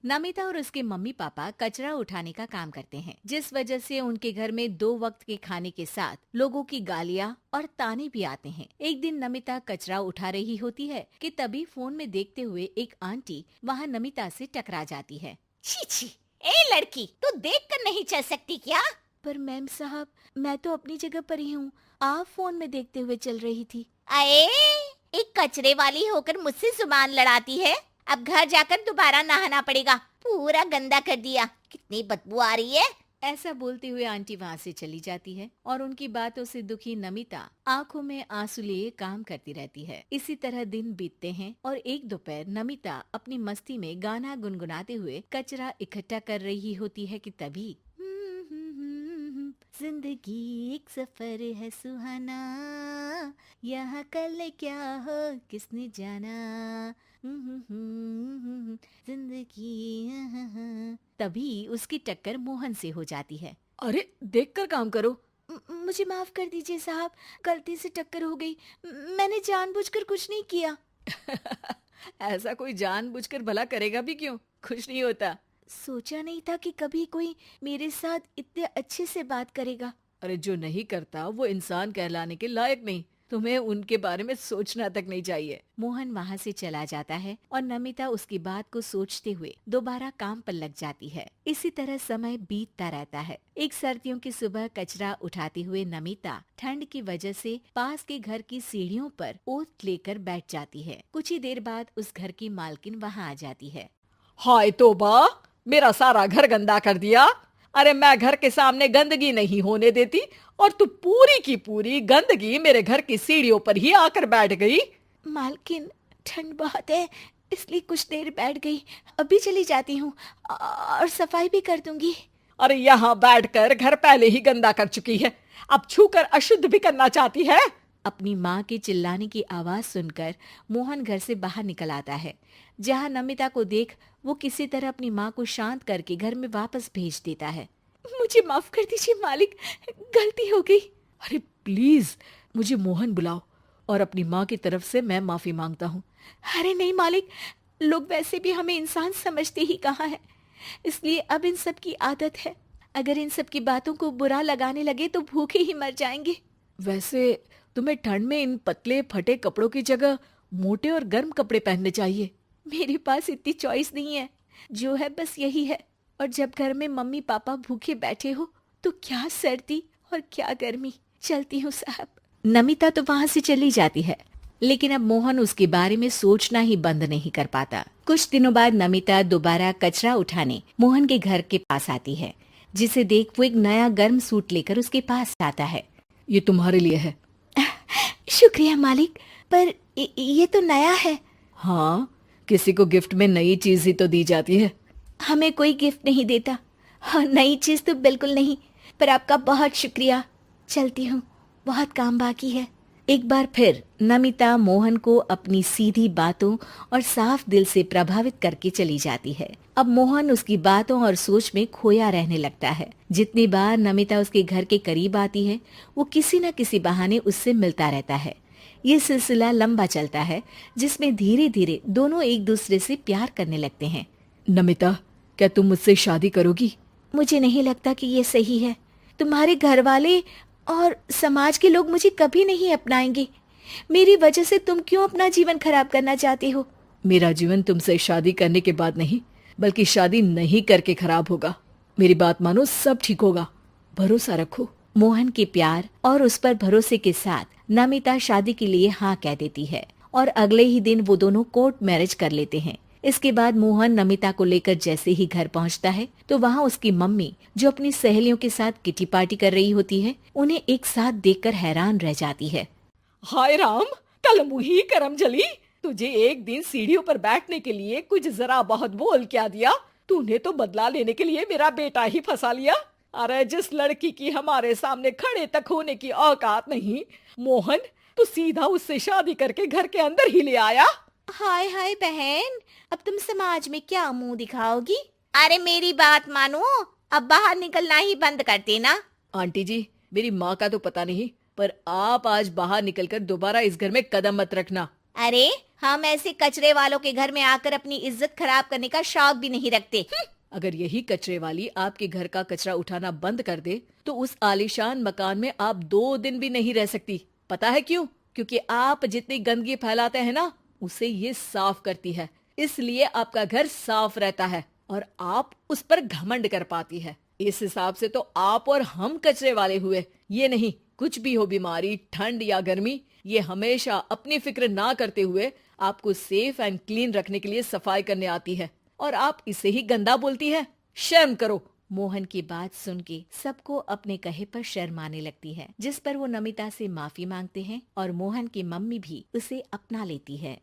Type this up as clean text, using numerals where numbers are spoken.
नमिता और उसके mummy papa कचरा उठाने का काम करते हैं, जिस वजह से उनके घर में 2 वक्त के खाने के साथ लोगों की गालियाँ और ताने भी आते हैं। एक दिन नमिता कचरा उठा रही होती है कि तभी फोन में देखते हुए एक आंटी वहाँ नमिता से टकरा जाती है। छी छी, ए लड़की, तू देख कर नहीं चल सकती क्या? पर मैम साहब, मैं तो अपनी जगह पर ही हूँ, आप फोन में देखते हुए चल रही थी। अरे, एक कचरे वाली होकर मुझसे जुबान लड़ाती है। अब घर जाकर दोबारा नहाना पड़ेगा, पूरा गंदा कर दिया। कितनी बदबू आ रही है। ऐसा बोलते हुए आंटी वहाँ से चली जाती है और उनकी बातों से दुखी नमिता आंखों में आंसू लिए काम करती रहती है। इसी तरह दिन बीतते हैं और एक दोपहर नमिता अपनी मस्ती में गाना गुनगुनाते हुए कचरा इकट्ठा कर रही होती है कि तभी जिंदगी एक सफर है सुहाना, यहाँ कल क्या हो किसने जाना, जिंदगी। तभी उसकी टक्कर मोहन से हो जाती है। अरे देखकर काम करो। मुझे माफ कर दीजिए साहब, गलती से टक्कर हो गई, मैंने जानबूझकर कुछ नहीं किया। ऐसा कोई जानबूझकर भला करेगा भी क्यों, कुछ नहीं होता। सोचा नहीं था कि कभी कोई मेरे साथ इतने अच्छे से बात करेगा। अरे जो नहीं करता वो इंसान कहलाने के लायक नहीं, तुम्हें उनके बारे में सोचना तक नहीं चाहिए। मोहन वहाँ से चला जाता है और नमिता उसकी बात को सोचते हुए दोबारा काम पर लग जाती है। इसी तरह समय बीतता रहता है। एक सर्दियों की सुबह कचरा उठाते हुए नमिता ठंड की वजह से पास के घर की सीढ़ियों पर ओत लेकर बैठ जाती है। कुछ ही देर बाद उस घर की मालकिन वहाँ आ जाती है। हाय तौबा, मेरा सारा घर गंदा कर दिया। अरे मैं घर के सामने गंदगी नहीं होने देती और तू पूरी की पूरी गंदगी मेरे घर की सीढ़ियों पर ही आकर बैठ गई। मालकिन, ठंड बहुत है इसलिए कुछ देर बैठ गई, अभी चली जाती हूँ और सफाई भी कर दूंगी। अरे यहाँ बैठकर घर पहले ही गंदा कर चुकी है, अब छूकर अशुद्ध भी करना चाहती है। अपनी माँ के चिल्लाने की आवाज सुनकर मोहन घर से बाहर निकल आता है, जहाँ नमिता को देख वो किसी तरह अपनी माँ को शांत करके घर में वापस भेज देता है। मुझे माफ कर दीजिए मालिक, गलती हो गई। अरे प्लीज मुझे मोहन बुलाओ और अपनी माँ की तरफ से मैं माफी मांगता हूँ। अरे नहीं मालिक, लोग वैसे भी हमें इंसान समझते ही कहाँ है, इसलिए अब इन सब की आदत है। अगर इन सब की बातों को बुरा लगाने लगे तो भूखे ही मर जाएंगे। वैसे तुम्हें ठंड में इन पतले फटे कपड़ों की जगह मोटे और गर्म कपड़े पहनने चाहिए। मेरे पास इतनी चॉइस नहीं है, जो है बस यही है। और जब घर में मम्मी पापा भूखे बैठे हो तो क्या सर्दी और क्या गर्मी। चलती हूँ साहब। नमिता तो वहाँ से चली जाती है, लेकिन अब मोहन उसके बारे में सोचना ही बंद नहीं कर पाता। कुछ दिनों बाद नमिता दोबारा कचरा उठाने मोहन के घर के पास आती है, जिसे देख वो एक नया गर्म सूट लेकर उसके पास आता है। ये तुम्हारे लिए है। शुक्रिया मालिक, पर ये तो नया है। हाँ, किसी को गिफ्ट में नई चीज ही तो दी जाती है। हमें कोई गिफ्ट नहीं देता। हाँ, नई चीज तो बिल्कुल नहीं, पर आपका बहुत शुक्रिया। चलती हूँ, बहुत काम बाकी है। एक बार फिर नमिता मोहन को अपनी सीधी बातों और साफ दिल से प्रभावित करके चली जाती है। अब मोहन उसकी बातों और सोच में खोया रहने लगता है। जितनी बार नमिता उसके घर के करीब आती है, वो किसी न किसी बहाने उससे मिलता रहता है। ये सिलसिला लंबा चलता है, जिसमें धीरे धीरे दोनों एक दूसरे से प्यार करने लगते हैं। नमिता, क्या तुम मुझसे शादी करोगी? मुझे नहीं लगता कि ये सही है। तुम्हारे घर वाले और समाज के लोग मुझे कभी नहीं अपनाएंगे। मेरी वजह से तुम क्यों अपना जीवन खराब करना चाहते हो? मेरा जीवन तुमसे शादी करने के बाद नहीं, बल्कि शादी नहीं करके खराब होगा। मेरी बात मानो, सब ठीक होगा, भरोसा रखो। मोहन के प्यार और उस पर भरोसे के साथ नमिता शादी के लिए हाँ कह देती है और अगले ही दिन वो दोनों कोर्ट मैरिज कर लेते हैं। इसके बाद मोहन नमिता को लेकर जैसे ही घर पहुंचता है तो वहाँ उसकी मम्मी, जो अपनी सहेलियों के साथ किटी पार्टी कर रही होती है, उन्हें एक साथ देखकर हैरान रह जाती है। हाय राम, कल मुही करम जली, तुझे एक दिन सीढ़ियों पर बैठने के लिए कुछ जरा बहुत बोल क्या दिया। तूने तो बदला लेने के लिए मेरा बेटा ही फंसा लिया। अरे जिस लड़की की हमारे सामने खड़े तक होने की औकात नहीं, मोहन तू सीधा उससे शादी करके घर के अंदर ही ले आया। हाय हाय बहन, अब तुम समाज में क्या मुंह दिखाओगी? अरे मेरी बात मानो, अब बाहर निकलना ही बंद कर देना। आंटी जी, मेरी माँ का तो पता नहीं, पर आप आज बाहर निकलकर दोबारा इस घर में कदम मत रखना। अरे हम ऐसे कचरे वालों के घर में आकर अपनी इज्जत खराब करने का शौक भी नहीं रखते। अगर यही कचरे वाली आपके घर का कचरा उठाना बंद कर दे तो उस आलीशान मकान में आप 2 दिन भी नहीं रह सकती। पता है क्यों? क्योंकि आप जितनी गंदगी फैलाते हैं ना, उसे ये साफ करती है। इसलिए आपका घर साफ रहता है और आप उस पर घमंड कर पाती है। इस हिसाब से तो आप और हम कचरे वाले हुए। ये नहीं, कुछ भी हो, बीमारी, ठंड या गर्मी, ये हमेशा अपनी फिक्र ना करते हुए आपको सेफ एंड क्लीन रखने के लिए सफाई करने आती है और आप इसे ही गंदा बोलती है। शर्म करो। मोहन की बात सुन के सबको अपने कहे पर शर्म आने लगती है, जिस पर वो नमिता से माफी मांगते हैं और मोहन की मम्मी भी उसे अपना लेती है।